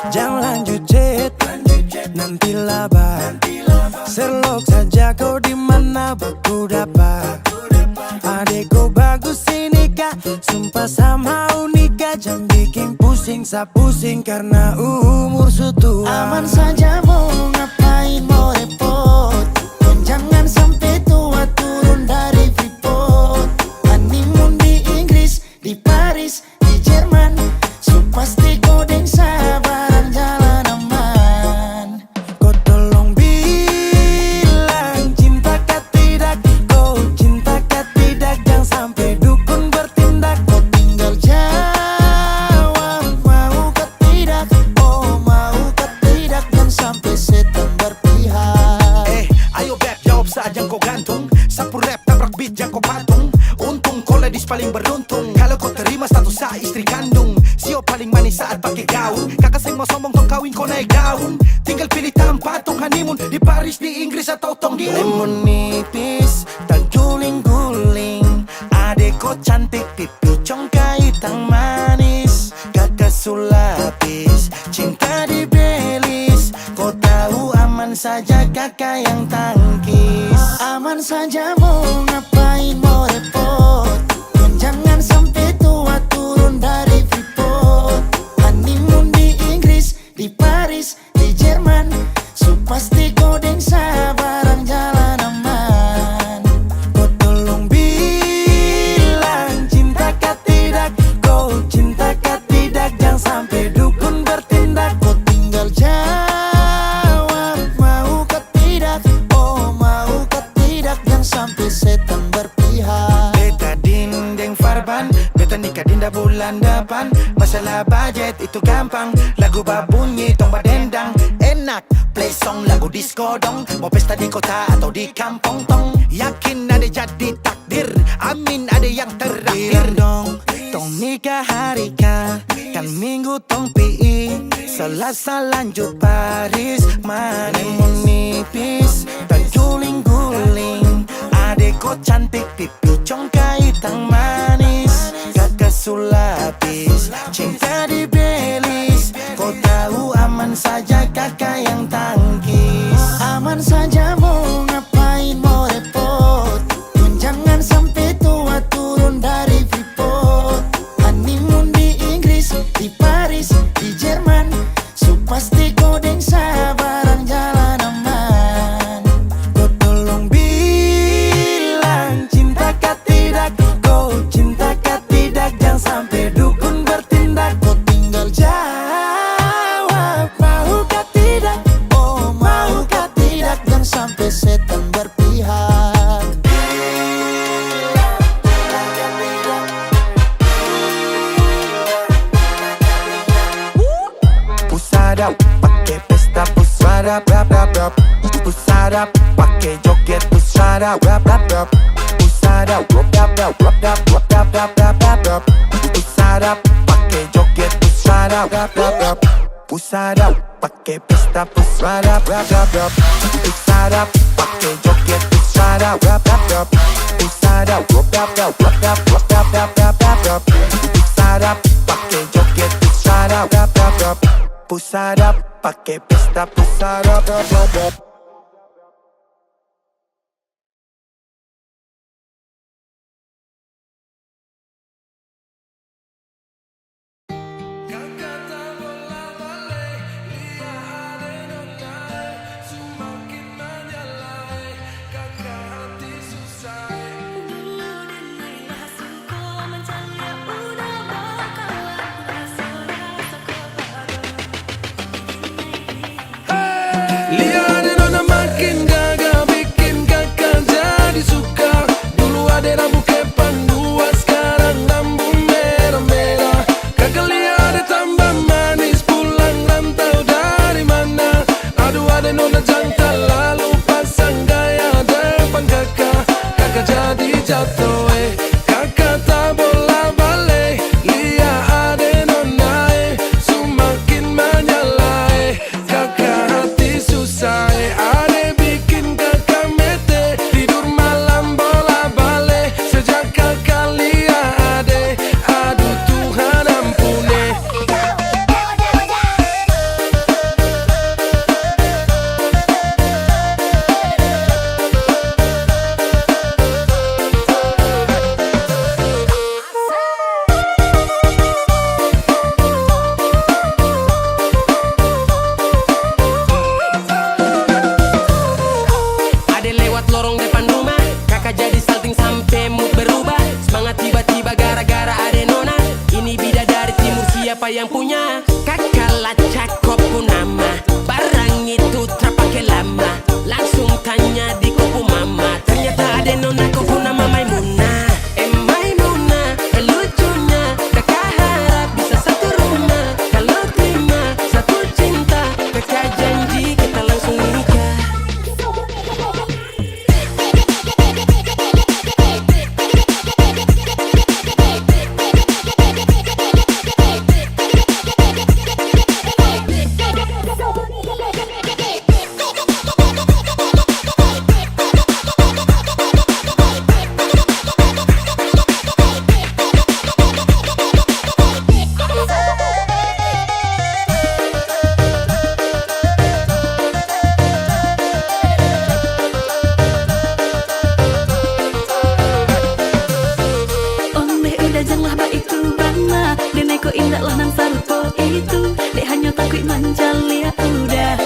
Jangan lanjut chat, nanti laba. Serlok saja kau dimana baku dapat. Adekku bagus ini kak, sumpah sama unika. Jangan bikin pusing, pusing karena umur sutua. Aman saja mau ngapain mau repot. Dan jangan sampai tua turun dari Freeport. Honeymoon di Inggris, di Paris, di Jerman. So pasti kau deng sabaran jalan aman. Kau tolong bilang cinta kah tidak. Kau cinta kah tidak. Jangan sampai dukun bertindak. Kau tinggal jawab mau kah tidak. Oh mau kah tidak. Jangan sampai setan berpihak. Ayo beb jawab saja kau gantung. Sapu rap tabrak beat jangan kau patung. Untung kau ladies paling beruntung. Kalau kau terima status sah istri kandung. Sio paling manis saat pakai gaun. Kakak saya mau sombong tong kawin kau naik daun. Tinggal pilih tempat tong honeymoon. Di Paris, di Inggris atau tong di Lemon nipis, tak guling-guling. Adek kau cantik, pipi congkai tang manis. Kakak sulapis, cinta di Belis. Kau tahu aman saja kakak yang tangkis. Aman saja mau ngapain mau repot. Dan jangan sampai tua turun dari Freeport. Honeymoon di Inggris, di Paris, di Jerman. So pasti kau deng sabaran jalan aman. Kau tolong bilang cinta kah tidak. Kau cinta kah tidak. Jangan sampai dukun bertindak. Kau tinggal jawab mau kah tidak. Oh mau kah tidak. Jangan sampai setan berpihak. Beta dinding farban, beta nikah dinda bulan depan. Masalah budget itu gampang. Lagu babunyi tong badendang. enak. Play song lagu disco dong. Mau pesta di kota atau di kampung tong. Yakin ada jadi takdir. Amin ada yang terakhir. Bilang dong, tong nikah hari kah. Kan minggu tong PI. Selasa lanjut Paris. Lemon nipis, tak guling-guling. Adek kau cantik, pipi congkai tang manis. Kakak sulapis, cinta di Belis. Kau tahu aman saja kakak yang tangkis. Aman saja mau ngapain mau repot. Dan jangan sampai tua turun dari Freeport. Honeymoon di Inggris, di Paris, di Jerman. So pasti kau deng sabaran jalan aman. Kau tolong bilang cinta kah tidak. Kau cinta kah tidak. Jangan sampai dukun bertindak. Kau tinggal Jawab mau kah tidak. oh mau kah tidak. Jangan sampai setan berpihak. Pusada pakai pesta pusada rap rap rap. Pusada pakai joget pusada rap rap rap. Pusada rap rap rap rap rap rap rap rap rap rap. Pusada pakai joget pusada rap rap rap. Pusada pakai pesta pusada rap rap rap. Pusada pakai joget pusada rap rap rap. Pusada rap rap rap rap rap rap rap rap rap rap. Pusada pakai joget pusada rap rap rap. Pusada pakai pesta pusada rap rap rap. Lihat jatuh kakak tak bola balik. Lihat ade nona semakin menyala kakak hati susah ade bikin kakak mete. Tidur malam bola balik sejak kakak lihat ade. Aduh Tuhan ampuni. Ade lewat lorong depan rumah, kakak jadi salting sampai mood berubah. Semangat tiba-tiba gara-gara ade nona. Ini bidadari timur siapa yang punya? Kakak lacak kopu nama, barang itu terpakai lama. Langsung tanya di kopu mama, ternyata ade nona kopu nama Maimunah. Maimunah, lucunya kakak harap bisa satu rumah. Kalau terima satu cinta, kakak janji kita langsung nikah. Ondeh udah janganlah baik tu bana. Denai ko indah lah nan sarupo itu. Dek hanya takut manjalia udah.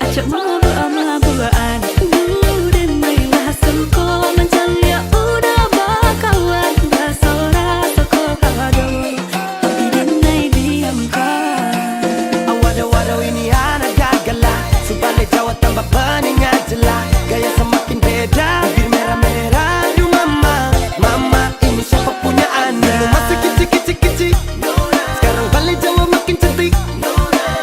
Acok mabuk-mabukan. Denai lah sengko manjalia udah bakawan. Basora toko kado. Tapi denai diamkan. Waduh ini anak gagal lah. Sebalik Jawa tambah peningat jelas. Gaya semakin beda, bibir merah-merah. Aduh mama ini siapa punya anak? Dulu masih kecil-kecil, sekarang balik Jawa makin cantik.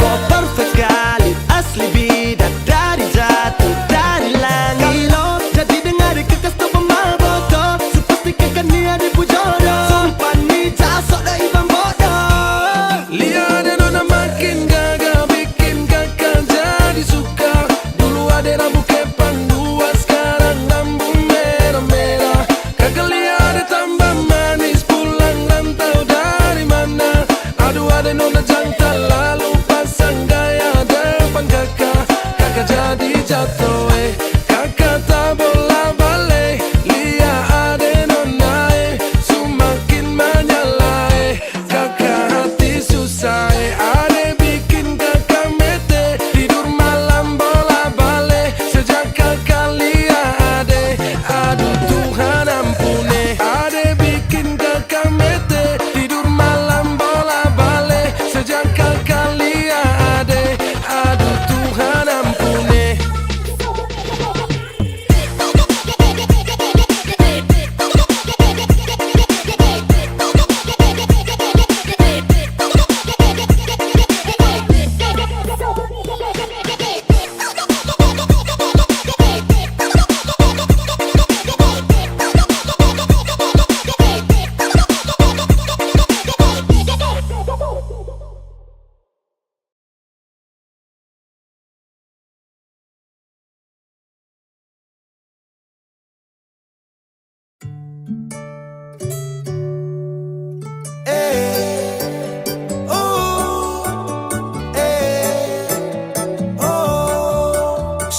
Kok perfect sekali, asli bidadari jatuh dari langit. Kalau jadi dengar kekas tu pemabotol, sepastikan dia dipujodoh. Sumpah ni jasok dah ibang bodoh. Lihat ade nona makin gagal bikin kakak jadi suka. Dulu ade rambut kepang dua, sekarang rambut merah-merah. Kakak lihat ade tambah manis, pulang rantau dari mana? Aduh ade nona jantan lalu pasang gaya depan kakak. Kakak jadi jatuh kakak tak bola balik. Lihat ade nona semakin menyala kakak hati susah ade bikin kakak mete. Tidur malam bola balik sejak kakak lihat ade. Aduh Tuhan ampuni. Ade bikin kakak mete. Tidur malam bola balik sejak kakak lihat ade. Aduh Tuhan ampuni.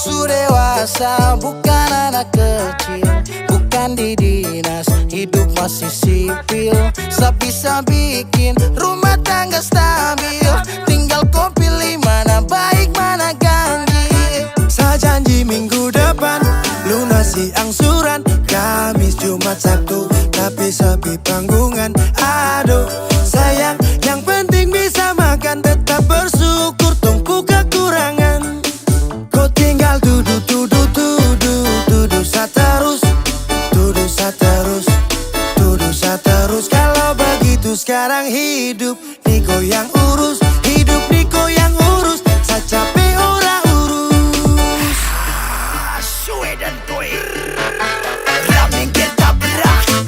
Su dewasa bukan anak kecil, bukan di dinas, hidup masih sipil. Bisa bikin rumah tangga stabil, tinggal kau pilih mana baik mana ganjil. Saya janji minggu depan lunasi angsuran, Kamis Jumat Sabtu tapi sepi panggungan. Aduh sayang, yang penting bisa makan, tetap bersyukur tumpu kekurangan. Kau tinggal duduk saterus, kalau begitu sekarang hidup Niko yang urus, hidup Niko yang urus. Saya capek ora urus. Suwe dan Toy Ramin kita berak.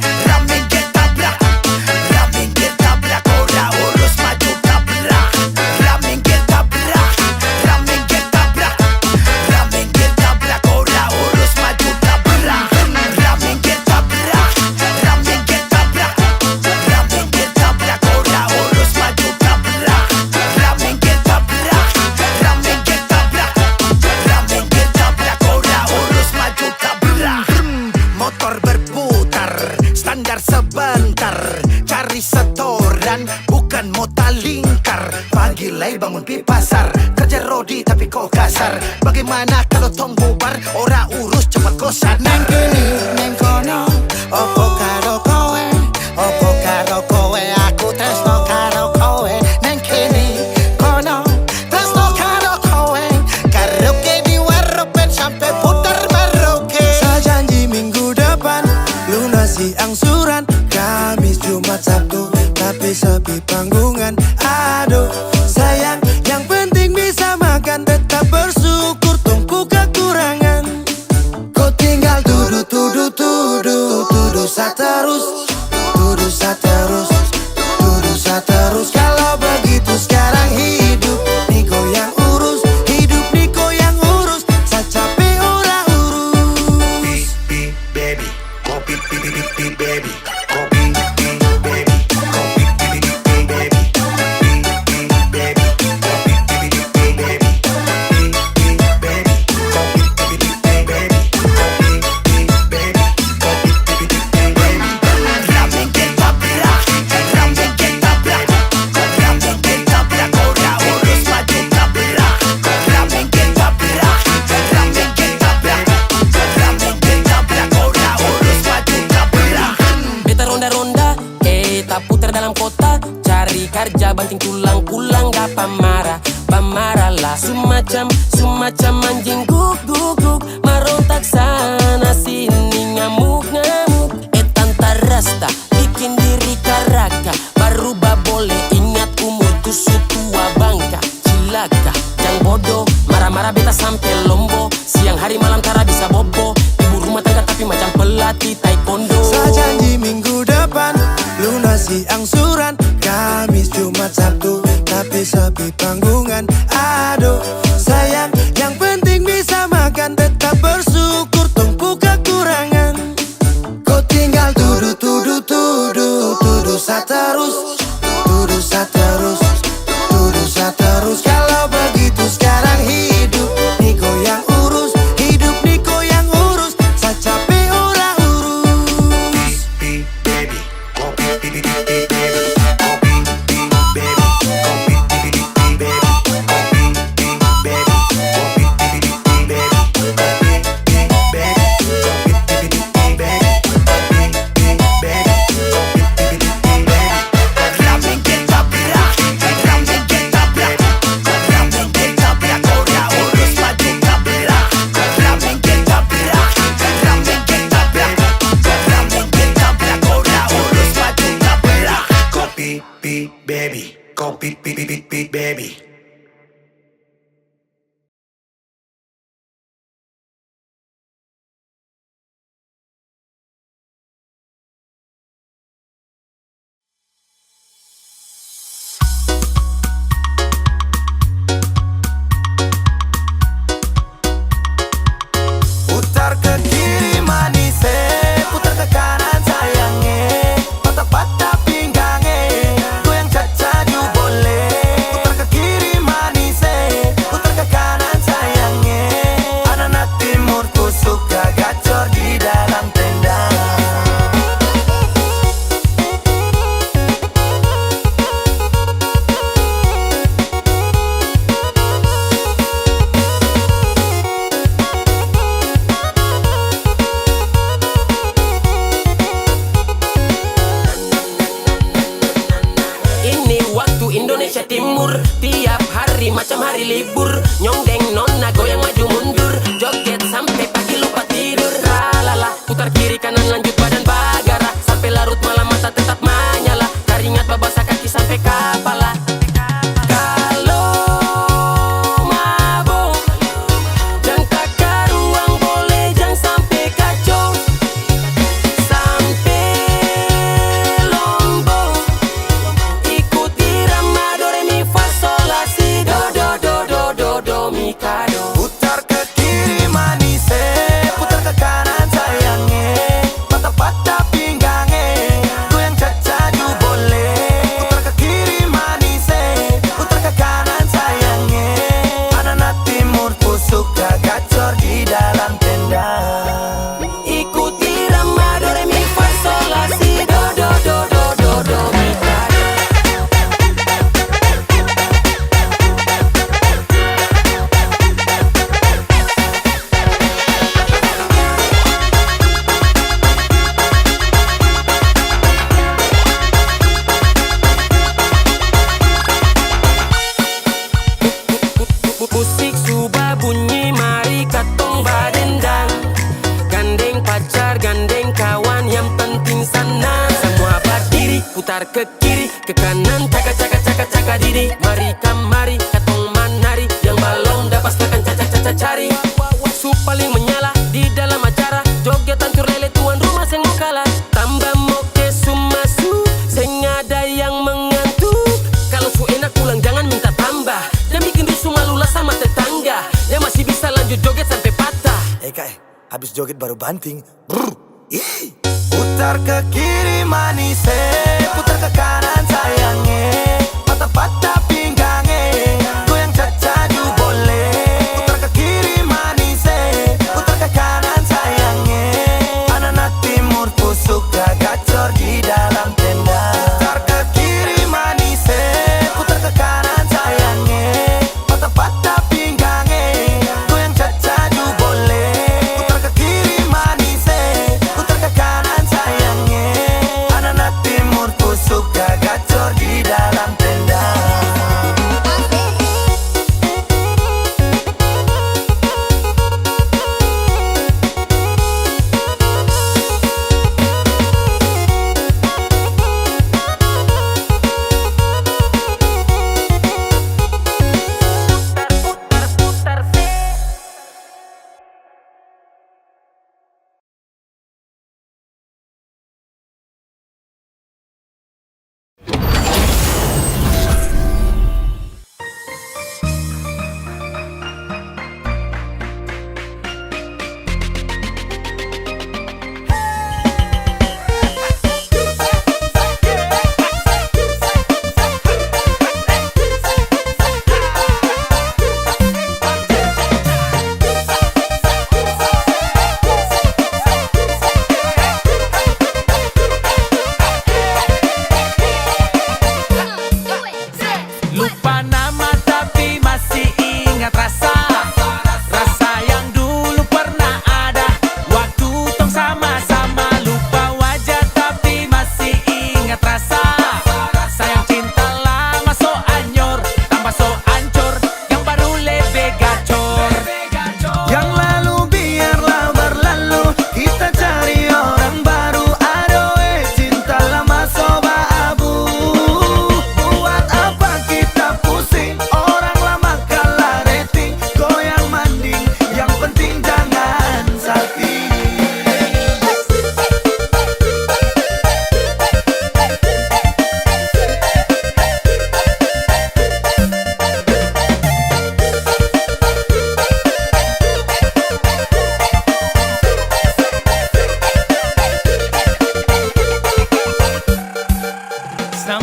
kasar. Bagaimana kalau tong bubar, ora urus cepat kosan. Neng kini, neng kono, opo karo kowe, opo karo kowe, aku tresno karo kowe. Neng kini, kono, tresno karo kowe, karaoke di warropen sampai putar Merauke. Sejanji minggu depan lunasi angsuran, Kamis, Jumat, Sabtu, tapi sepi panggungan. Aduh sayang, yang penting bisa makan, tetap bersyukur tungku kekurangan. Kau tinggal tuduh, tuduh, tuduh, tuduh saterus, tuduh saterus, tuduh saterus. Kalau begitu sekarang hidup Niko yang urus, hidup Niko yang urus, saya capek ora urus. Baby, kopi baby, kopi baby, kopi baby, Beta ronda-ronda, tak putar dalam kota, cari kerja banting tulang pulang gak pamarah lah. Semacam anjing guk marontak sana sini ngamuk tanta rasta bikin diri karaka, baru boleh ingat umurku sutua bangka. Cilaka yang bodoh, marah-marah beta sampai lombo, siang hari malam tara bisa bobo, ibu rumah tangga tapi macam pelatih taekwondo. Sejanji minggu depan lunasi angsuran, Kamis, Jumat, Sabtu, tapi sepi panggungan. Aduh sayang, yang penting bisa makan, tetap bersyukur tumpu kekurangan. Kau tinggal tuduh, tuduh, tuduh, tuduh saterus, tuduh saterus, tuduh saterus. Kalau begitu sekarang hidup Niko yang urus, hidup Niko yang urus, saya capek ora urus. baby, kopi baby, kopi baby, kopi baby, kopi baby, bunyi mari katong badendang. Gandeng pacar, gandeng kawan, yang penting senang. Semua berdiri, putar ke kiri, ke kanan, caka caka caka caka diri. Mari kamari, katong manari, yang balong dapat silakan caca caca cari. Su paling menyala di dalam acara, joget tancur lele tuan rumah seng mau kalah. Tambah moke sumasu, seng ada yang mengantuk. Kalau su enak pulang jangan minta tambah, dan bikin rusuh malulah sama tetangga. Yang masih bisa lanjut joget sampai patah. Habis joget baru banting. Putar ke kiri manise, putar ke kanan sayangnya. Patah-patah pinggangnya, goyang cacadu boleh. Putar ke kiri manise, putar ke kanan sayangnya. Anak-anak timur ku suka gacor di dalam tenda. Putar ke kiri manise, putar ke kanan sayangnya. Patah-patah pinggangnya, goyang cacadu boleh. Putar ke kiri manise, putar ke kanan sayangnya. Anak-anak timur ku suka gacor di dalam tenda. Lupa nama tapi masih ingat rasa. Rasa yang dulu pernah ada waktu tong sama-sama. Lupa wajah tapi masih ingat rasa. Sayang cinta lama so anyor, tambah so ancur, yang baru lebih gacor. Yang lalu biarlah berlalu, kita cari orang baru. Adoe cinta lama soba abu. Buat apa kita pusing, orang lama kalah rating. Goyang manding, yang penting jangan salting.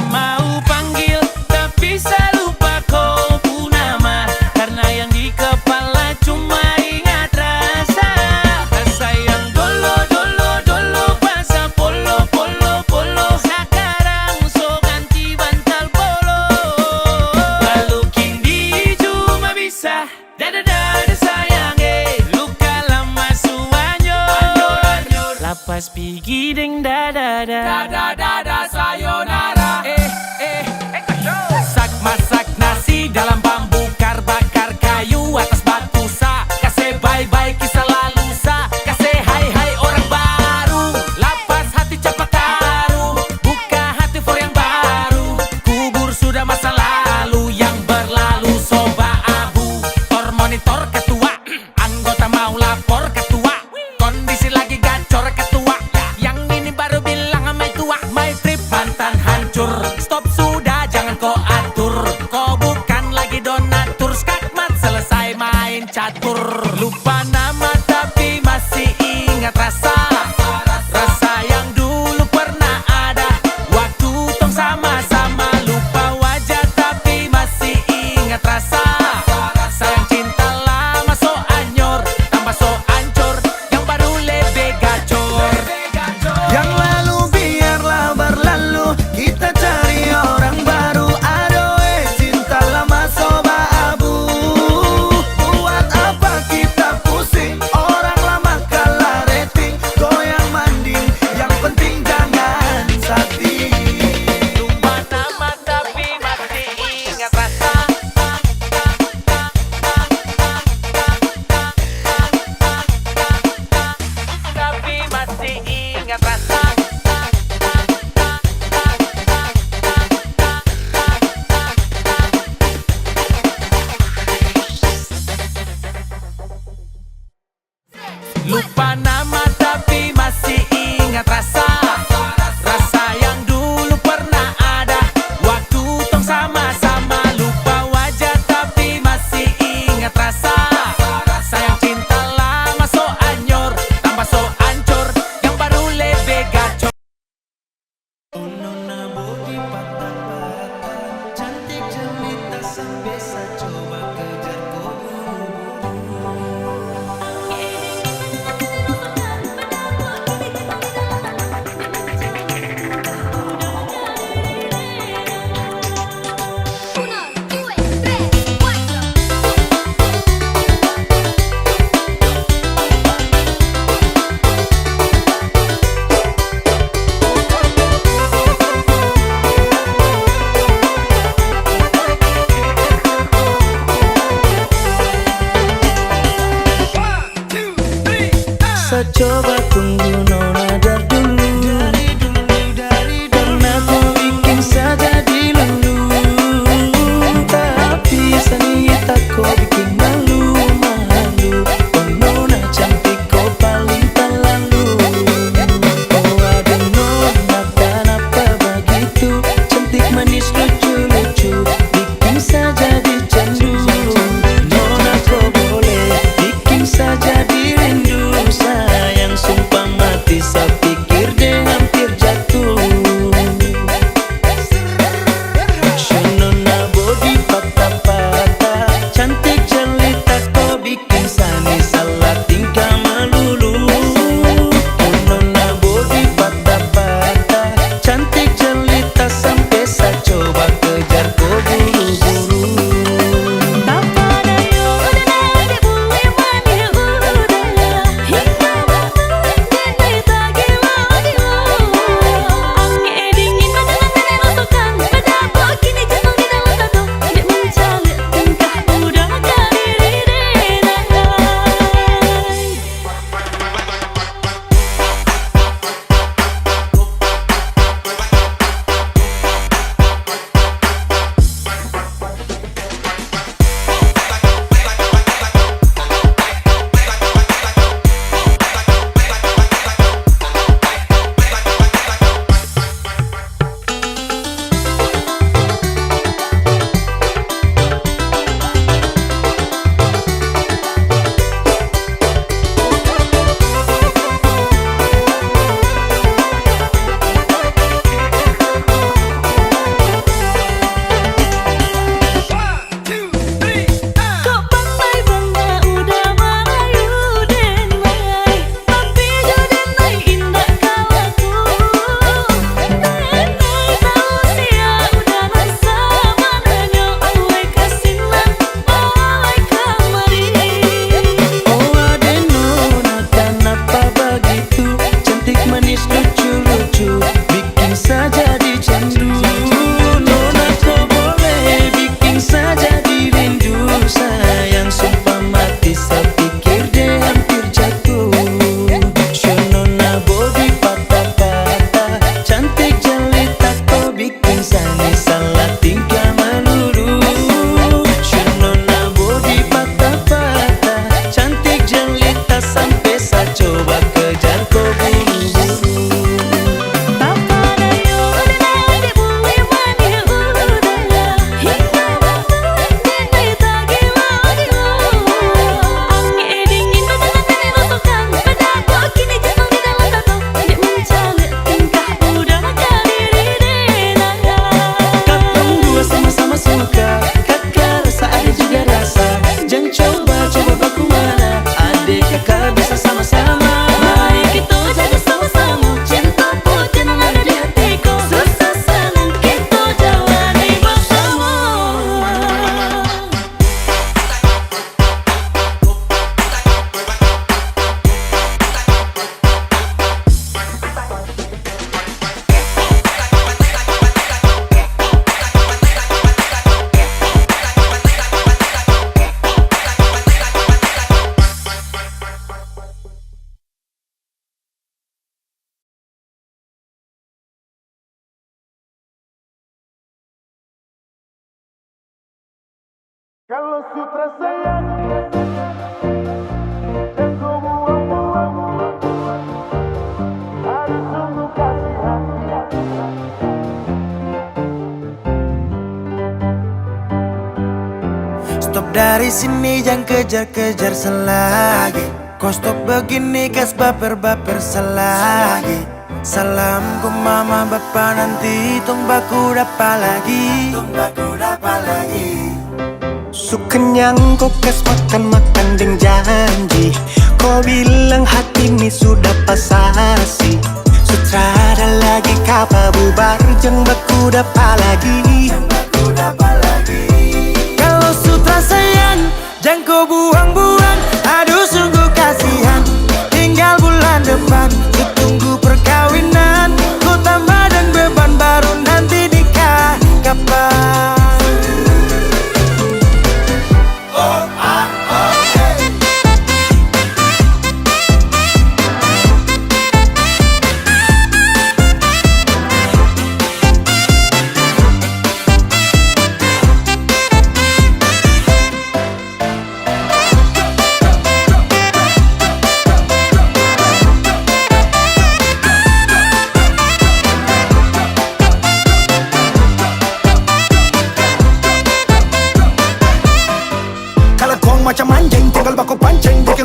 Mau panggil tapi saya lupa kau pun nama. Karena yang di kepala cuma ingat rasa. Rasa yang dolo dolo dolo, bahasa polo polo polo. Sekarang so ganti bantal polo. Lalu kini cuma bisa dada dada sayang, luka lama suanyor. Lapas pigi deng dada dada dada sayonara. Masak nasi dalam bambu kar bakar kayu atas batu sa. Kasih bye-bye kisah lalu sa. Kasih hai-hai orang baru. Lapas hati cepat taruh, buka hati for yang baru. Kubur sudah masa lalu yang berlalu soba abu. Tor monitor ketua, anggota mau lapor ketua. Kondisi lagi gacor ketua, yang ini baru bilang sama tua. My trip mantan hancur, stop sudah jangan kau atur. Kau bukan lagi donatur, skakmat selesai main catur. Lupa nama tapi masih ingat rasa. Rasa yang dulu pernah ada waktu tong sama-sama. Lupa wajah tapi masih ingat rasa. Sayang cinta lama so anyor, tambah so ancur, yang baru lebih gacor. Yang lalu biarlah berlalu, kita cari orang baru. Adoe cinta lama soba abu. Buat apa kita pusing, coba tunggu nona dari dulu. Karena ku bikin saja dilulu, tapi seni tak kau bikin malu-malu. Oh nona cantik kau paling terlalu. Oh ada nona kenapa begitu, cantik manis lucu-lucu, bikin saja dicandu. Nona kau boleh bikin saja dirindu, sayang sumpah mati saya pikir deh hampir jatuh. Nona body patah-patah, cantik jelita kau bikin sani salah tingkah melulu. Nona body patah-patah, cantik jelita sampai saya coba kejar kau buru-buru. Bapak dayo udah boleh mandi udah, hingga bangun jadi tagi lagi angin dingin badan rasukan pada kini jatuh di dalam tato, dek mencari tingkah udah kadiri denai. Kok pandai-pandai udah merayu denai, tapi jo denai indah kawaku. Denai tahu sia udah rasa mananya, awai kasinan, awai kamari. Oh ada nona kenapa begitu, cantik manis lucu-lucu, bikin saja dicandu. Nona kau boleh bikin saja dirindu, sayang sumpah mati saya pikir deh hampir jatuh. Nona body patah-patah, cantik jelita kau bikin sani salah tingkah melulu. Nona body patah-patah, cantik jelita sampai saya coba kejar kau buru-buru. Bapak dayo udah boleh mandi udah, hingga bangun jadi tagi lagi angin dingin badan rasukan pada kini jatuh di dalam tato, dek mencari tingkah udah kadiri denai. Katong dua sama-sama suka, kakak rasa ada juga rasa. Jangan coba-coba baku mana, adik kakak bisa sama-sama. Mari kita jaga sama-sama, cinta putih yang ada di hatiku, susah senang kita jalani bersama. Kalau sutra sayang dan kau buang-buang, harus sungguh kasih hati. Stop dari sini jangan kejar-kejar selagi. Kau stop begini gas baper-baper selagi. Salam ke mama bapa nanti tong baku dapa lagi. Su kenyang kau kas makan-makan deng janji. Kau bilang hati ini sudah pasasi. Sutrada lagi kapa bubar jeng baku dapa lagi. Kalau sutra sayang jangan kau buang-buang. Aduh sungguh kasihan, tinggal bulan depan ku tunggu perkawinan. Ku tambah dan beban baru nanti nikah kapan.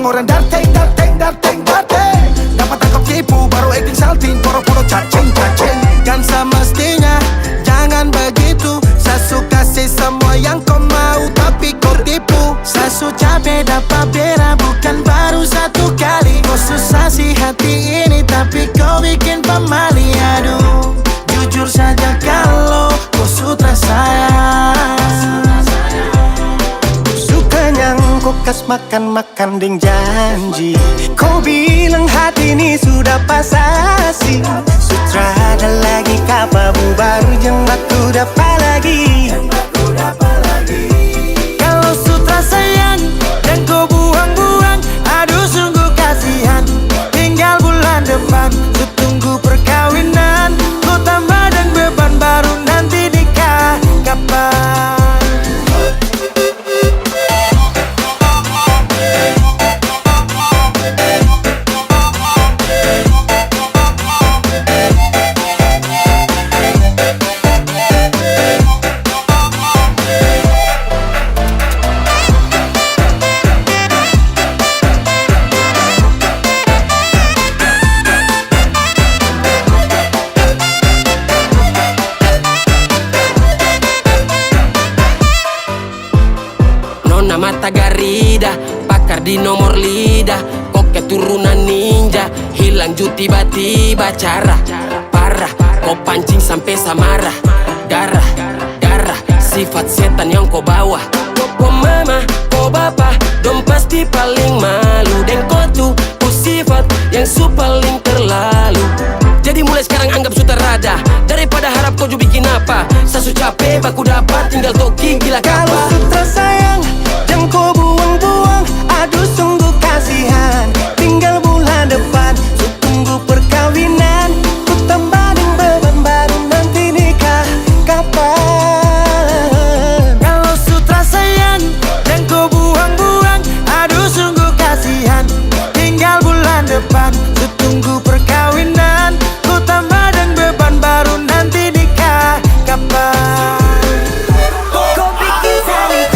orang darteng, darteng, darteng, darteng. Dapat tangkap tipu, baru acting salting, poro-poro cacing, cacing. Kan semestinya jangan begitu. Sasu kasih semua yang kau mau, tapi kau tipu. Sasu capek dapat bera bukan baru satu kali. Kau susah sih hati ini tapi kau bikin pemali. Aduh, jujur saja kalau kau sutra sayang. Sukanya kau kas makan-makan ding janji. Kau bilang hati ini sudah pasasi. Sutra ada lagi kapamu baru yang aku dapat lagi. Kalau sutra sayang dan kau buang-buang, aduh sungguh kasihan. Tinggal bulan depan, ku tunggu perkawinan. Ku tambah dan beban baru nanti nikah. Kapan? Nona mata garida, pakar di nomor lidah. Kok keturunan ninja, hilang ju tiba-tiba. Cara parah, kau pancing sampai samara. Garah, garah, sifat setan yang kau bawa. Kau mama, kau bapa, dong pasti paling malu. Dan kau tuh sifat yang paling terlalu. Jadi mulai sekarang anggap sutarada, daripada harap kau ju bikin apa. Sasu capek, baku dapat, tinggal toki gila Kalau kapal. sutra sayang dan kau buang-buang, aduh sungguh kasihan. Tinggal bulan depan, ku tunggu perkawinan. Ku tambahin beban baru nanti nikah. Kapan? Kalau sutra sayang dan kau buang-buang, aduh sungguh kasihan. Tinggal bulan depan, ku tunggu perkawinan. Ku tambah dan beban baru nanti nikah. Kapan? Kau bikin salih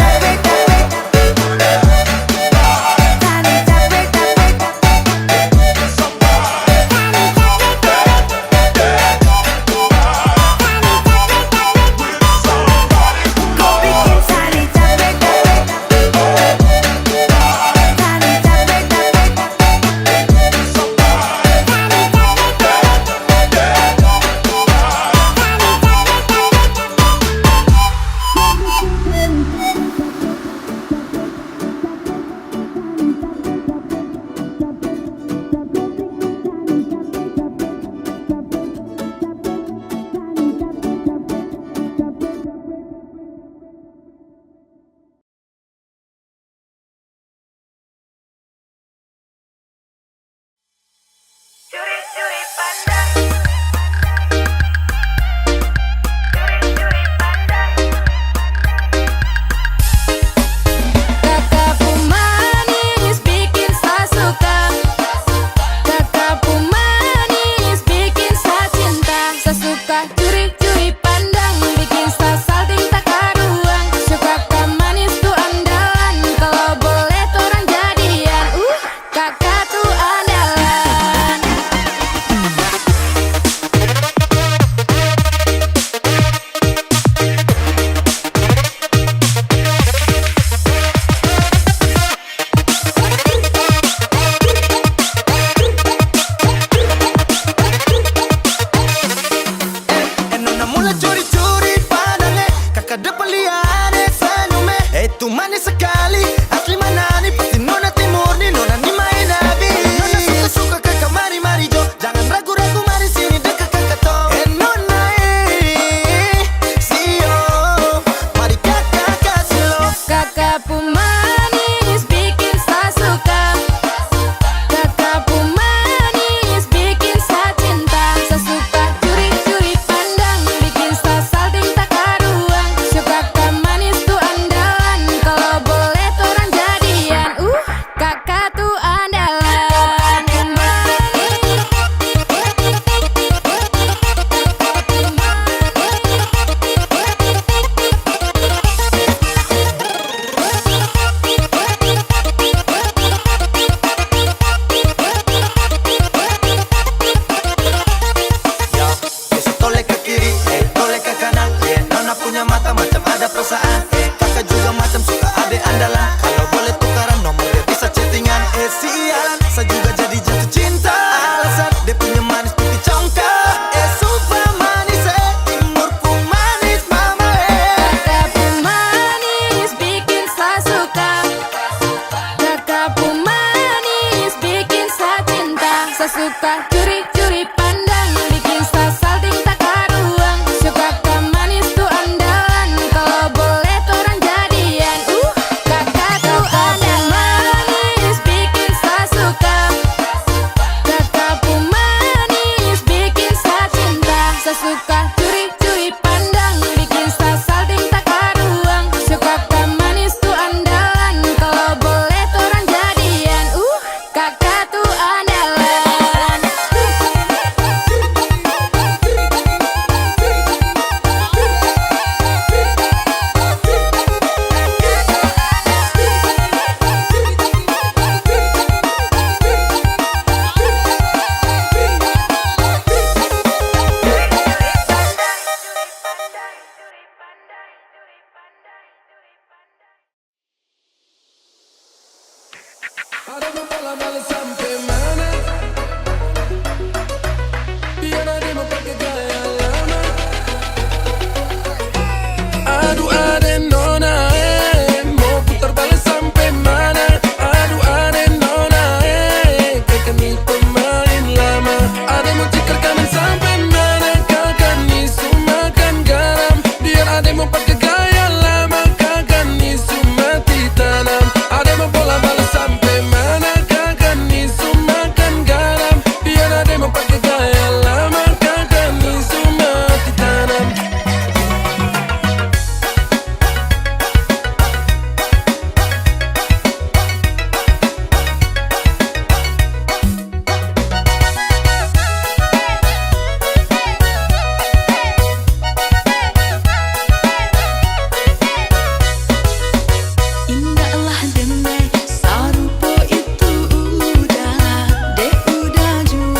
suka curi-curi pandang, bikin salting tak karuang. Suka manis tuh andalan, kalau boleh tuh orang jadian. Kakak tuh ada manis, bikin saya suka. Kakak pun manis, bikin saya cinta. Saya suka curi-curi pandang, bikin salting tak karuang. Suka manis tuh andalan, kalau boleh tuh orang jadian. Kakak tuh andalan. Ada mau bola balik sampai mana? Biar ada mau pakai gaya lama. Aduh ada nona mau putar balik sampai mana? Aduh ada nona kakak nih pemain lama. Ada mau cikar kanan sampai mana? Kakak nih makan garam. Biar ada mau pakai gaya lama. Kakak nih mati tanam. Ada mau bola balik sampai mana? Kakak nih makan garam. Biar ada mau pakai gaya lama. Kakak nih mati tanam. Indahlah denai sarupo itu udah dek udah jun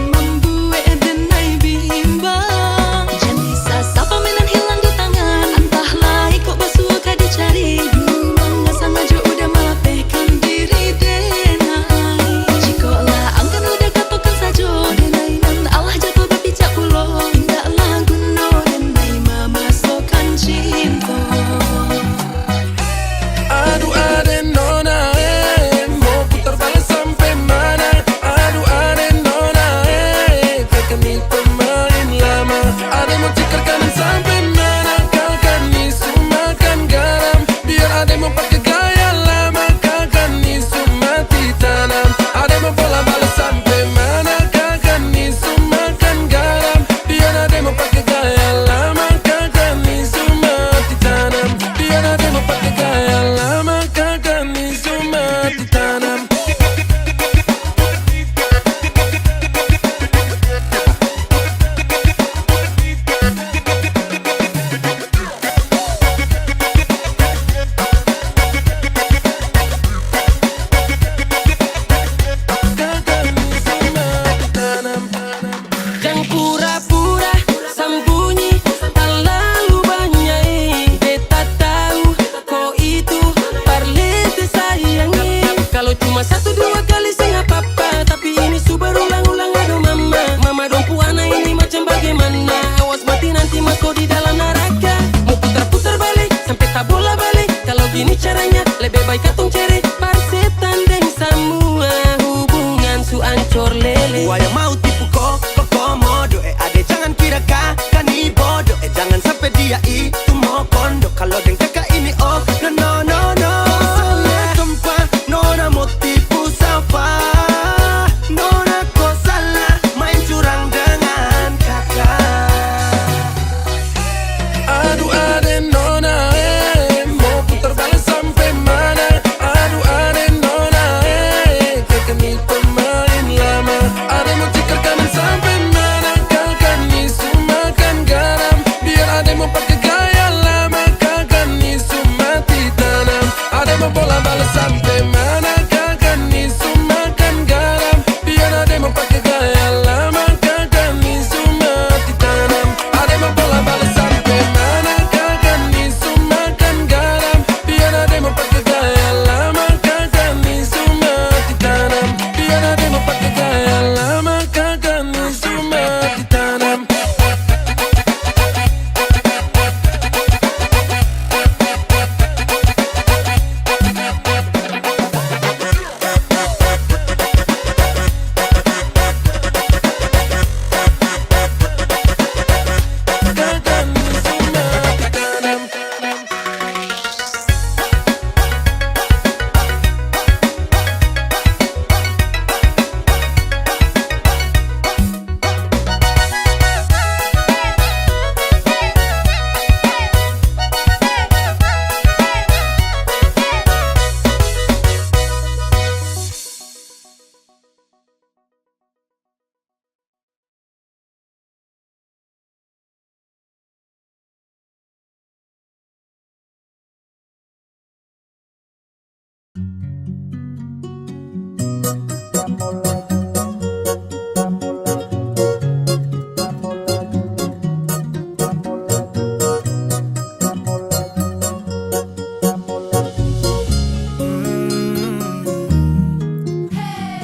membuat denai bimbang. Jangan sapa mainan hilang di tangan, entahlah ikut basuh kah dicari. Memang sama jo udah melapehkan diri denai. Jikolah angkan udah katokan sajo denai nan Allah jatuh berpijak pulau. Indahlah guno denai memasukkan cinta. Aduh ada nona mau putar balik sampai mana? Aduh ada nona kakak nih pemain lama. Ada mau cikar kanan sampai mana? Kakak nih makan garam. Biar ada mau pakai gaya lama. Kakak nih mati tanam. Ada mau bola balik sampai mana? Kakak nih makan garam. Biar ada mau pakai gaya lama. Kakak nih mati tanam. Biar ada mau pakai gaya lama. Kakak nih mati tanam. Kakak nih mati tanam. Jangan pura-pura sembunyi terlalu banyak. Beta tahu kau itu parlete sayangi. Kalau cuma satu dua kali sih nggak apa-apa, tapi ini su berulang-ulang. Aduh mama, mama dong puana ini macam bagaimana? Awas mati nanti mas kau di dalam neraka. Mau putar-putar balik sampai tak bola balik. Kalau gini caranya lebih baik katong ceri parsetan dan semua hubungan su ancor lele. Gua yang mau tipu kok komodo. Ade jangan kira kakak nih bodoh. Jangan sampai dia itu mau kondo. Kalau dengan kakak ini oh no no no no. Salah tempat nona mau tipu siapa? Nona kok salah main curang dengan kakak. Aduh ada nona mau putar balik sampai mana? Aduh ada nona kakak nih pemain lama. Ada mau cikar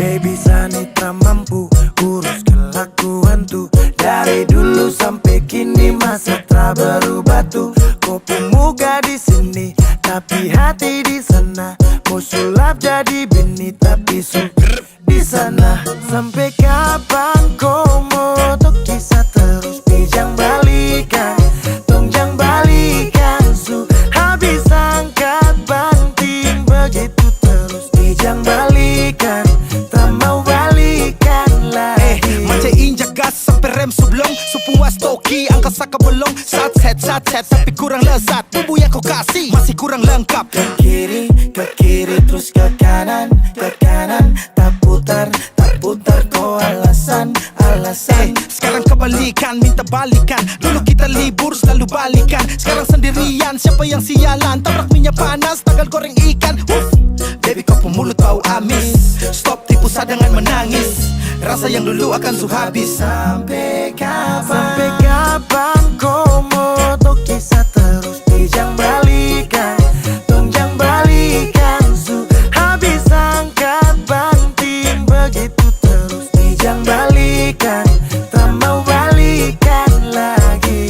Baby Sanitra mampu urus kelakuan tuh. Dari dulu sampai kini masa tak berubah tuh. Kopi muka di sini tapi hati di sana. Mau sulap jadi bini tapi di sana. Sampai kapan kau mau tuh kisah terus? Bijang balikan, tongjang balikan su. Habis angkat banting begitu terus. Bijang balikan, tak mau balikan lagi. Macam injak gas sampai rem sublong. Supuas toki angkat saka belong. Sat set tapi kurang lezat. Bumbu yang kau kasih masih kurang lengkap. Ke kiri terus ke kanan tak putar kau alasan. Sekarang kebalikan, minta balikan. Dulu kita libur selalu balikan. Sekarang sendirian, siapa yang sialan? Tabrak minyak panas, tagal goreng ikan. Baby kau pemulut bau amis. Stop tipu sadangan menangis. Rasa yang dulu akan habis. Sampai kapan kau mau tuh kisah terus? Bijang balikan, tongjang balikan su. Habis angkat banting begitu terus. Bijang balikan, tak mau balikan lagi.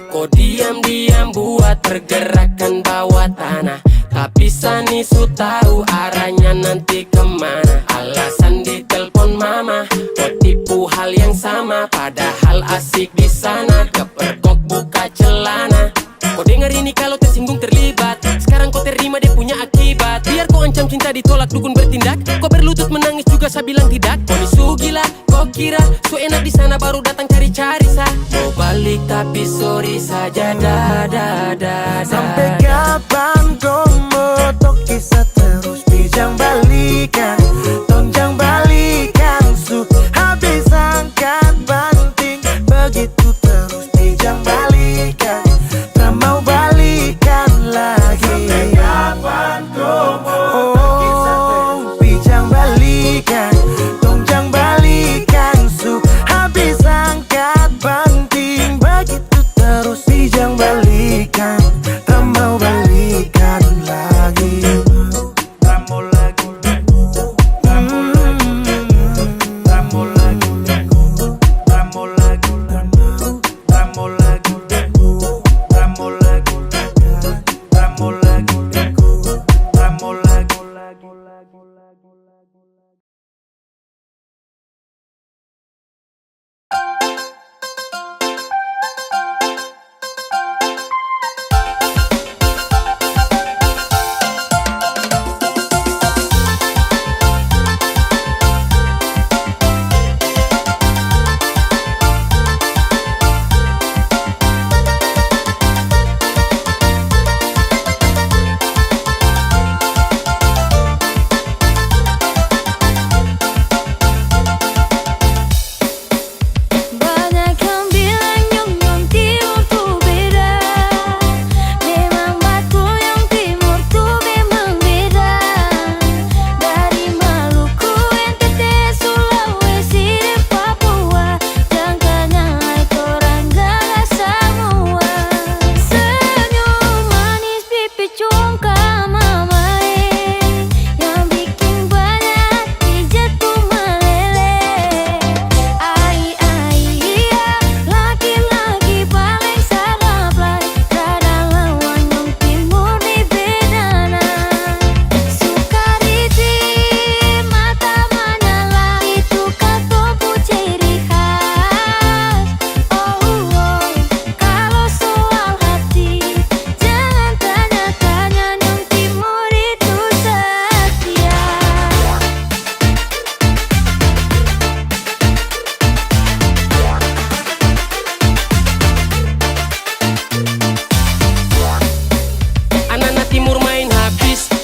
Kau diam-diam buat pergerakan bawah tanah. Tapi Sani su tahu arahnya nanti kemana. Alasan ditelepon mama, kau tipu hal yang sama. Padahal asik di sana, kepergok buka celana. Kau dengar ini kalau tersinggung terlibat. Sekarang kau terima dia punya akibat. Biar kau ancam cinta ditolak dukun bertindak. Kau berlutut menangis juga saya bilang tidak. Kau ni su gila, kau kira su enak di sana baru datang cari-cari sa. Mau balik tapi sorry saja da. Sampai kapan kau mau tuh kisah terus? Bijang balikan, tongjang balikan su. Habis angkat banting begitu terus. Bijang balikan, tak mau balikan lagi. Sampai kapan kau mau tuh kisah terus? Bijang balikan, tongjang balikan su. Habis angkat banting begitu terus. Bijang balikan, tak mau balikan lagi.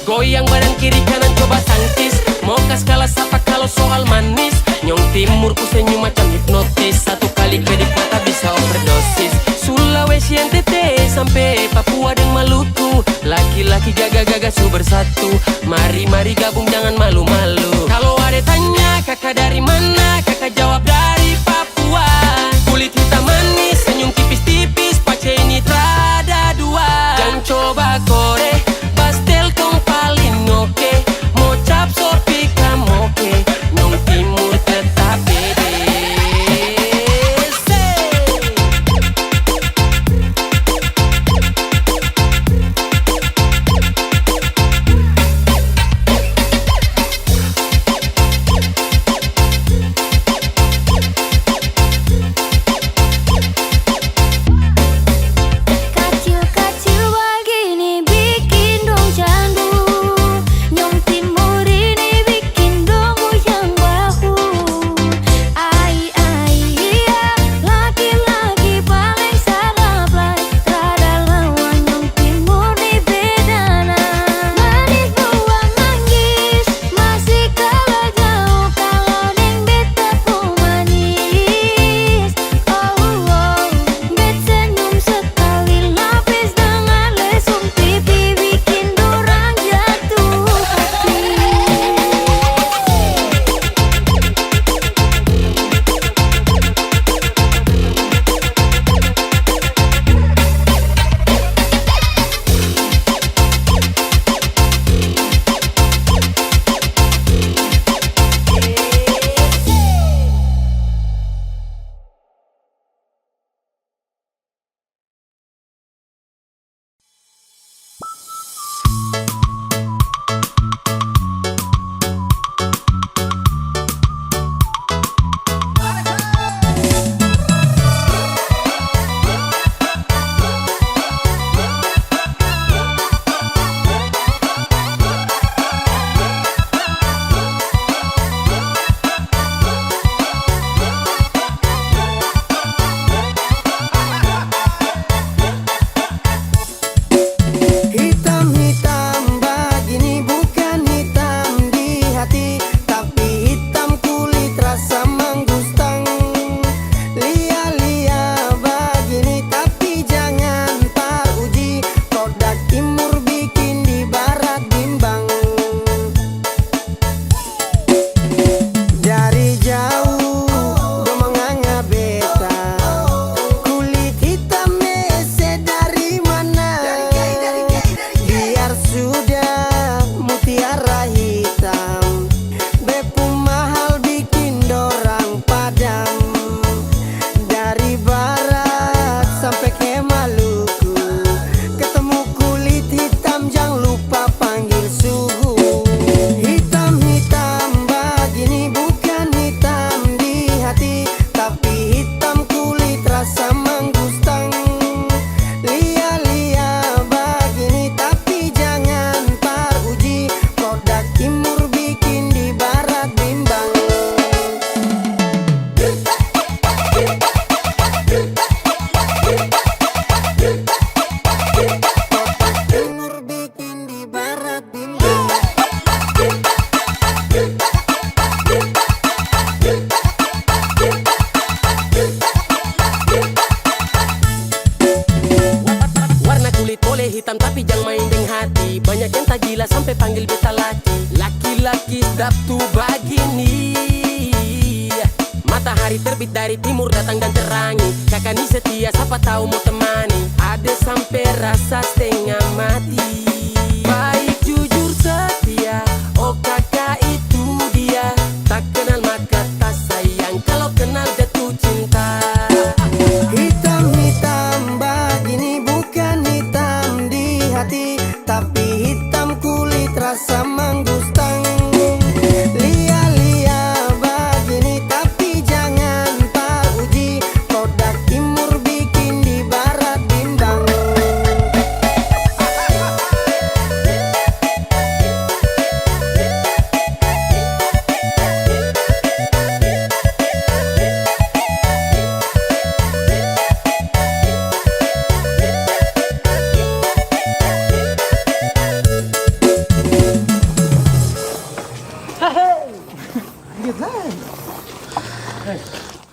Goyang badan kiri kanan coba tangkis. Mau kas kalah sapa kalau soal manis. Nyong timur ku senyum macam hipnotis. Satu kali kedik mata bisa overdosis. Sulawesi NTT sampai Papua dan Maluku. Laki-laki gagah-gagah su bersatu. Mari gabung jangan malu-malu. Kalau ada tanya kakak dari mana, kakak jawab dari Papua. Kulit hitam manis, senyum tipis-tipis, pace ini trada hitam tapi jangan main deng hati. Banyak yang tak gila sampai panggil beta laki. Laki-laki sedap tuh begini. Matahari terbit dari timur datang dan terangi. Kakak ni setia siapa tahu mau temani. Ada sampai rasa setengah mati.